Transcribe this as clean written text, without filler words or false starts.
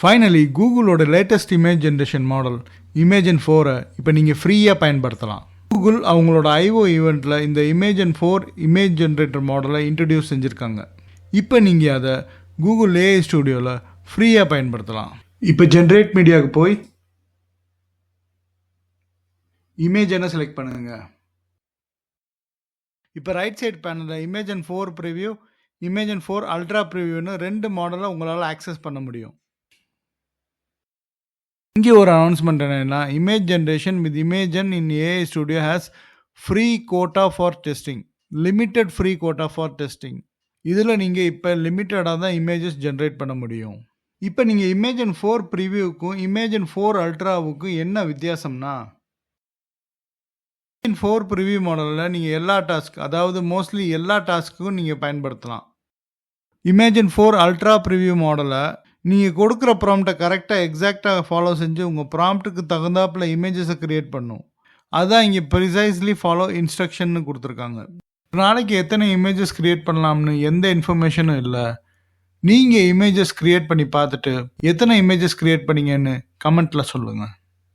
Finally கூகுளோட latest image generation model Imagen 4 இப்போ நீங்கள் ஃப்ரீயாக பயன்படுத்தலாம். கூகுள் அவங்களோட ஐஓ ஈவெண்ட்டில் இந்த இமேஜன் 4 இமேஜ் ஜென்ரேட்டர் மாடலை இன்ட்ரடியூஸ் செஞ்சுருக்காங்க. இப்போ நீங்கள் அதை கூகுள் ஏஐ ஸ்டுடியோவில் ஃப்ரீயாக பயன்படுத்தலாம். இப்போ ஜென்ரேட் மீடியாவுக்கு போய் இமேஜனை செலக்ட் பண்ணுங்க. இப்போ ரைட் சைட் பேனலில் இமேஜன் 4 ப்ரிவ்யூ, இமேஜன் 4 அல்ட்ரா ப்ரிவ்யூன்னு 2 மாடலை உங்களால் ஆக்சஸ் பண்ண முடியும். இங்கே ஒரு அனௌன்ஸ்மெண்ட் என்னன்னா, image generation with Imagen in AI studio has free quota for testing, limited free quota for testing. இதில் நீங்கள் இப்போ லிமிட்டடாக தான் இமேஜஸ் ஜென்ரேட் பண்ண முடியும். இப்போ நீங்கள் இமேஜன் 4 ப்ரிவ்யூவுக்கும் இமேஜன் 4 அல்ட்ராவுக்கும் என்ன வித்தியாசம்னா, இமேஜன் 4 ப்ரிவ்யூ மாடலில் நீங்கள் எல்லா டாஸ்க், அதாவது மோஸ்ட்லி எல்லா டாஸ்க்குக்கும் நீங்கள் பயன்படுத்தலாம். இமேஜன் 4 அல்ட்ரா ப்ரிவ்யூ மாடலை நீங்கள் கொடுக்குற ப்ராம்ப்டை கரெக்டாக எக்ஸாக்டாக ஃபாலோ செஞ்சு உங்கள் ப்ராம்ப்ட்டுக்கு தகுந்தாப்பில் இமேஜஸை க்ரியேட் பண்ணும். அதுதான் இங்கே ப்ரிசைஸ்லி ஃபாலோ இன்ஸ்ட்ரக்ஷன்னு கொடுத்துருக்காங்க. ஒரு நாளைக்கு எத்தனை இமேஜஸ் க்ரியேட் பண்ணலாம்னு எந்த இன்ஃபர்மேஷனும் இல்லை. நீங்கள் இமேஜஸ் க்ரியேட் பண்ணி பார்த்துட்டு எத்தனை இமேஜஸ் க்ரியேட் பண்ணீங்கன்னு கமெண்ட்டில் சொல்லுங்கள்.